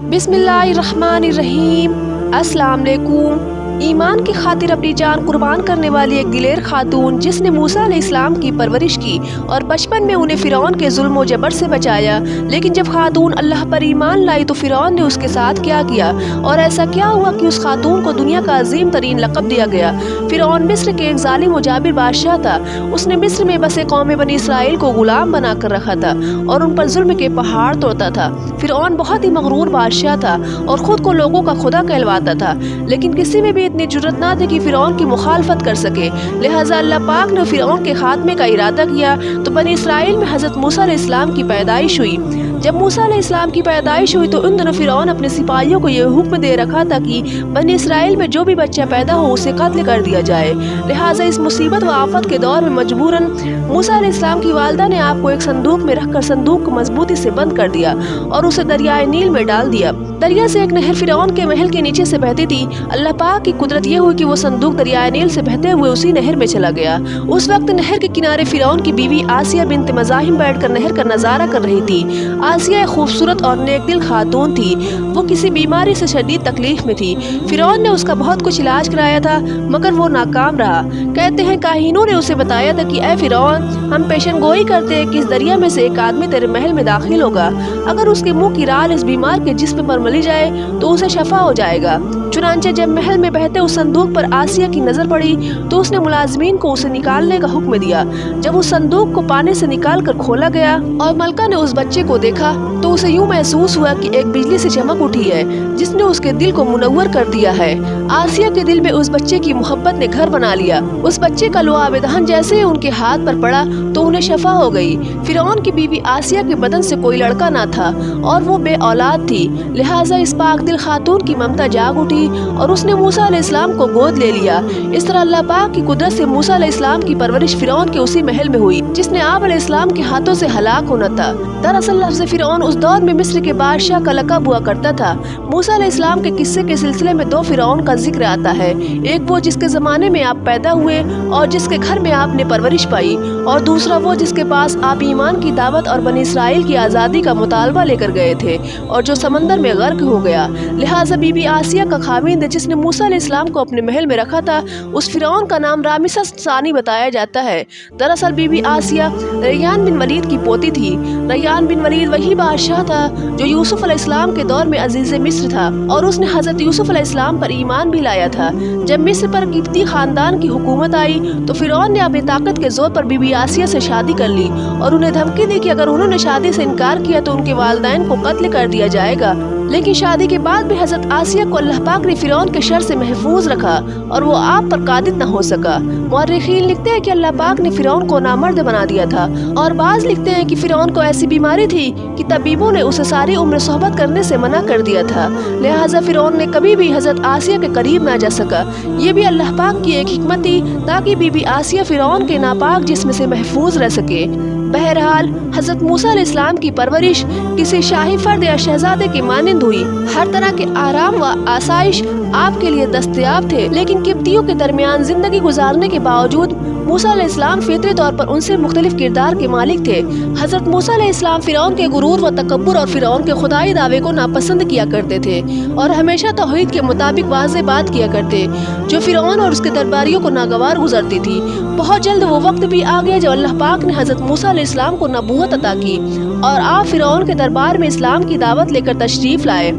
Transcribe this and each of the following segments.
बिस्मिल्लाहिर्रहमानिर्रहीम। अस्सलाम वालेकुम। ईमान की खातिर अपनी जान कुर्बान करने वाली एक दिलेर खातून जिसने मूसा अलैहिस्सलाम की परवरिश की और बचपन में उन्हें फ़िरौन के जुल्म और जबर से बचाया। लेकिन जब खातून अल्लाह पर ईमान लाई तो फ़िरौन ने उसके साथ क्या किया और ऐसा क्या हुआ कि उस खातून को दुनिया का अजीम तरीन लक़ब दिया गया। फ़िरौन मिस्र के एक जालिम और जाबिर बादशाह था। उसने मिस्र में बसे कौम बनी इसराइल को गुलाम बना कर रखा था और उन पर जुल्म के पहाड़ तोड़ता था। फ़िरौन बहुत ही मगरूर बादशाह था और ख़ुद को लोगों का खुदा कहलवाता था, लेकिन किसी में भी इतनी जुर्रत ना थी कि फ़िरौन की मुखालफत कर सके। लिहाजा अल्लाह पाक ने फ़िरौन के खात्मे का इरादा किया तो बनी इसराइल में हज़रत मूसा अलैहिस्सलाम की पैदाइश हुई। जब मूसा अलैहिस्सलाम की पैदाइश हुई तो उन दिनों फ़िरौन अपने सिपाहियों को यह हुक्म दे रखा था कि बनी इसराइल में जो भी बच्चा पैदा हो उसे कत्ल कर दिया जाए। लिहाजा इस मुसीबत व आफत के दौर में मजबूरन मूसा अलैहिस्सलाम की वालिदा ने आपको एक संदूक में रखकर संदूक को मजबूती से बंद कर दिया और उसे दरियाए नील में डाल दिया। दरिया से एक नहर फ़िरौन के महल के नीचे से बहती थी। अल्लाह पाक की कुदरत ये हुई कि वो संदूक दरियाए नील से बहते हुए उसी नहर में चला गया। उस वक्त नहर के किनारे फ़िरौन की बीवी आसिया बिन्त मज़ाहिम बैठकर नहर का नज़ारा कर रही थी। आसिया एक खूबसूरत और नेकदिल खातून थी। वो किसी बीमारी से शदीद तकलीफ में थी। फ़िरौन ने उसका बहुत कुछ इलाज कराया था मगर वो नाकाम रहा। कहते हैं काहिनों ने उसे बताया था कि ऐ फ़िरौन, हम पेशन गोई करते हैं कि इस दरिया में से एक आदमी तेरे महल में दाखिल होगा। अगर उसके मुंह की राल इस बीमार के जिस्म पर मली जाए तो उसे शफा हो जाएगा। चुनांचे जब महल में बहते उस संदूक पर आसिया की नज़र पड़ी तो उसने मुलाजमीन को उसे निकालने का हुक्म दिया। जब उस संदूक को पानी से निकाल कर खोला गया और मलका ने उस बच्चे को देखा तो उसे यूं महसूस हुआ कि एक बिजली से चमक उठी है जिसने उसके दिल को मुनव्वर कर दिया है। आसिया के दिल में उस बच्चे की मोहब्बत ने घर बना लिया। उस बच्चे का लुआब दहन जैसे ही उनके हाथ पर पड़ा तो उन्हें शफा हो गई। फ़िरौन की बीवी आसिया के बदन से कोई लड़का ना था और वो बे औलाद थी। लिहाजा इस पाक दिल खातून की ममता जाग उठी और उसने मूसा अलैहिस्सलाम को गोद ले लिया। इस तरह अल्लाह पाक की कुदरत से मूसा अलैहिस्सलाम की परवरिश फ़िरौन के उसी महल में हुई जिसने आप अलैहिस्सलाम के हाथों से हलाक होना था। दरअसल लफ्ज़ फ़िरौन उस दौर में मिस्र के बादशाह का लक़ब हुआ करता था। मूसा अलैहिस्सलाम के किस्से के सिलसिले में दो फ़िरौन का जिक्र आता है। एक वो जिसके ज़माने में आप पैदा हुए और जिसके घर में आपने परवरिश पाई, और दूसरा वो जिसके पास आप ईमान की दावत और बनी इसराइल की आज़ादी का मुतालबा लेकर गए थे और जो समंदर में गर्क हो गया। लिहाजा बीबी आसिया का खाविंद जिसने मूसा अलैहिस्सलाम को अपने महल में रखा था उस फ़िरौन का नाम रामिसस सानी बताया जाता है। दरअसल बीबी आसिया रैयान बिन वलीद की पोती थी। रैयान बिन वलीद वही बादशाह था जो यूसुफ अलैहिस्सलाम के दौर में अजीज़ मिस्र था और उसने हज़रत यूसुफ अलैहिस्सलाम पर ईमान भी लाया था। जब मिस्र पर गिप्ती खानदान की हुकूमत आई तो फ़िरौन ने अपनी ताकत के जोर पर बीबी आसिया से शादी कर ली और उन्हें धमकी दी कि अगर उन्होंने शादी से इनकार किया तो उनके वालिदैन को कत्ल कर दिया जाएगा। लेकिन शादी के बाद भी हज़रत आसिया को अल्लाह पाक ने फ़िरौन के शर से महफूज रखा और वो आप पर कादिर न हो सका। मुअर्रिखीन लिखते हैं कि अल्लाह पाक ने फ़िरौन को नामर्द बना दिया था और बाज़ लिखते हैं कि फ़िरौन को ऐसी बीमारी थी कि तबीबों ने उसे सारी उम्र सोहबत करने से मना कर दिया था। लिहाजा फ़िरौन ने कभी भी हज़रत आसिया के करीब ना जा सका। ये भी अल्लाह पाक की एक हिकमत थी ताकि बीबी आसिया फ़िरौन के नापाक जिस्म से महफूज रह सके। बहरहाल हज़रत मूसा अलैहिस्सलाम की परवरिश किसी शाही फर्द या शहजादे की मानिंद हुई। हर तरह के आराम व आसाइश आपके लिए दस्तयाब थे, लेकिन किब्तियों के दरमियान जिंदगी गुजारने के बावजूद मूसा अलैहिस्सलाम फितरी तौर पर उनसे मुख्तलिफ किरदार के मालिक थे। हज़रत मूसा अलैहिस्सलाम फ़िरौन के गुरूर व तकब्बुर और फ़िरौन के खुदाई दावे को नापसंद किया करते थे और हमेशा तौहीद के मुताबिक वाज़ेह बात किया करते जो फ़िरौन और उसके दरबारियों को नागवार गुजरती थी। बहुत जल्द वो वक्त भी आ गया जब अल्लाह पाक ने हज़रत मूसा अलैहिस्सलाम को नबूवत अता की और आप फ़िरौन के दरबार में इस्लाम की दावत लेकर तशरीफ़ लाए।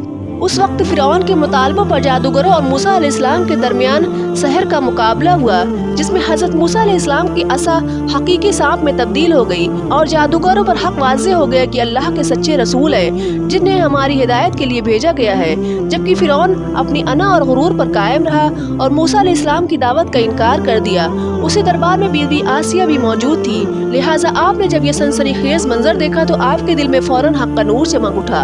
उस वक्त फ़िरौन के मुतालबों पर जादूगरों और मूसा अलैहिस्सलाम के दरमियान सहर का मुकाबला हुआ जिसमें हज़रत मूसा अलैहिस्सलाम की असा हकीकी सांप में तब्दील हो गई और जादूगरों पर हक वाज़ेह हो गया कि अल्लाह के सच्चे रसूल है जिन्हें हमारी हिदायत के लिए भेजा गया है। जबकि फ़िरौन अपनी अना और गुरूर पर कायम रहा और मूसा अलैहिस्सलाम की दावत का इनकार कर दिया। उसी दरबार में बीबी आसिया भी मौजूद थी। लिहाजा आपने जब यह सनसनीखेज मंजर देखा तो आपके दिल में फ़ौरन हक का नूर चमक उठा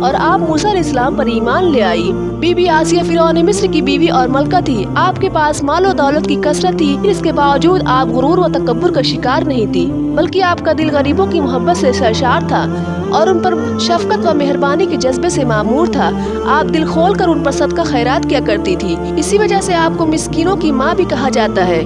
और आप मूसा अलैहिस्सलाम पर ईमान ले आई। बीबी आसिया फ़िरौन मिस्र की बीवी और मलका थी। आपके पास माल और दौलत की कसरत थी, इसके बावजूद आप गुरूर व तकब्बुर का शिकार नहीं थी, बल्कि आपका दिल गरीबों की मोहब्बत से सरशार था और उन पर शफकत व मेहरबानी के जज्बे से मामूर था। आप दिल खोल कर उन पर सदका खैरात किया करती थी। इसी वजह से आपको मिस्कीनों की माँ भी कहा जाता है।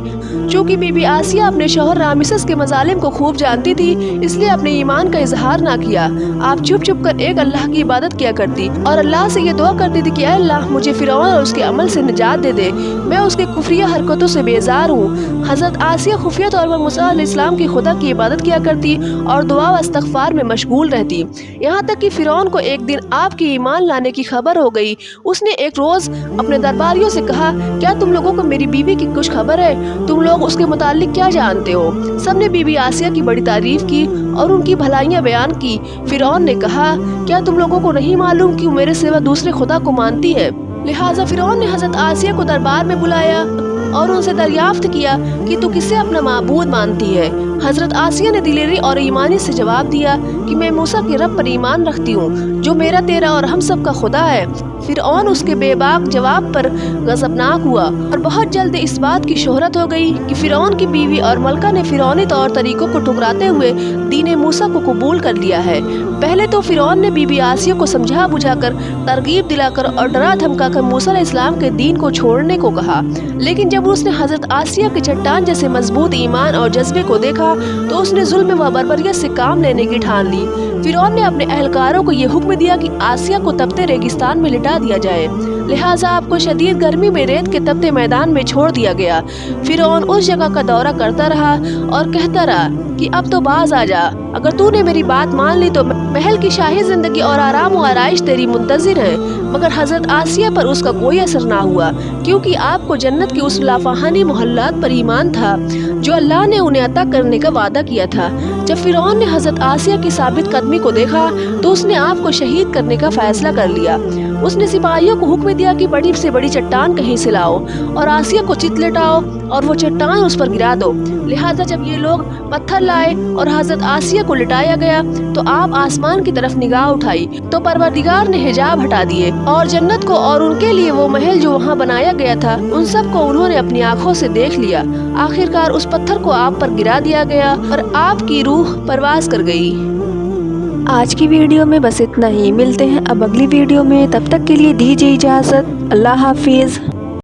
चूँकि बीबी आसिया अपने शौहर रामिसस के मजालिम को खूब जानती थी, इसलिए अपने ईमान का इजहार ना किया। आप छुप छुप कर एक अल्लाह की इबादत किया करती और अल्लाह से ये दुआ करती थी कि ऐ अल्लाह, मुझे फिरौन और उसके अमल से निजात दे दे, मैं उसके कुफरिया हरकतों से बेजार हूँ। हज़रत आसिया खुफिया तौर पर मूसा अलैहिस्सलाम की खुदा की इबादत किया करती और दुआ व इस्तग़फ़ार में मशगूल रहती। यहाँ तक कि फिरौन को एक दिन आपकी ईमान लाने की खबर हो गई। उसने एक रोज़ अपने दरबारियों से कहा, क्या तुम लोगों को मेरी बीवी की कुछ खबर है? तुम लोग उसके मुताल्लिक क्या जानते हो? सबने बीबी आसिया की बड़ी तारीफ की और उनकी भलाइयाँ बयान की। फिरौन ने कहा, क्या तुम लोगों को नहीं मालूम कि मेरे सिवा दूसरे खुदा को मानती है? लिहाजा फिरौन ने हज़रत आसिया को दरबार में बुलाया और उनसे दरियाफ्त किया कि तू किसे अपना माबूद मानती है। हज़रत आसिया ने दिलेरी और ईमानी से जवाब दिया कि मैं मूसा के रब पर ईमान रखती हूँ, जो मेरा, तेरा और हम सब का खुदा है। फिरौन उसके बेबाक जवाब पर गज़बनाक हुआ और बहुत जल्द इस बात की शोहरत हो गई कि फिरौन की बीवी और मलका ने फिरौनी तौर तरीकों को ठुकराते हुए दीन मूसा को कबूल कर लिया है। पहले तो फिरौन ने बीबी आसिया को समझा बुझाकर, तरगीब दिलाकर और डरा धमकाकर मूसा अलैहिस्सलाम के दीन को छोड़ने को कहा, लेकिन जब उसने हज़रत आसिया के चट्टान जैसे मजबूत ईमान और जज्बे को देखा तो उसने जुल्म व बर्बरियत से काम लेने की ठान ली। फिरौन ने अपने अहलकारों को ये हुक्म दिया कि आसिया को तपते रेगिस्तान में लिटा दिया जाए। लिहाजा आपको शदीद गर्मी में रेत के तपते मैदान में छोड़ दिया गया। फिरौन उस जगह का दौरा करता रहा और कहता रहा कि अब तो बाज आ जा, अगर तूने मेरी बात मान ली तो महल की शाही जिंदगी और आराम व आराइश तेरी मुंतजिर है। मगर हज़रत आसिया पर उसका कोई असर ना हुआ, क्योंकि आपको जन्नत की उस लाफाहानी मोहल्लात पर ईमान था जो अल्लाह ने उन्हें अता करने का वादा किया था। जब फिरौन ने हज़रत आसिया की साबित कदमी को देखा तो उसने आपको शहीद करने का फैसला कर लिया। उसने सिपाहियों को हुक्म दिया कि बड़ी से बड़ी चट्टान कहीं से लाओ और आसिया को चित लेटाओ और वो चट्टान उस पर गिरा दो। लिहाजा जब ये लोग पत्थर लाए और हज़रत आसिया को लिटाया गया तो आप आसमान की तरफ निगाह उठाई तो परवरदिगार ने हिजाब हटा दिए और जन्नत को और उनके लिए वो महल जो वहाँ बनाया गया था उन सब को उन्होंने अपनी आंखों से देख लिया। आखिरकार उस पत्थर को आप पर गिरा दिया गया और आपकी रूह परवास कर गई। आज की वीडियो में बस इतना ही। मिलते हैं अब अगली वीडियो में, तब तक के लिए दीजिए इजाज़त। अल्लाह हाफिज़।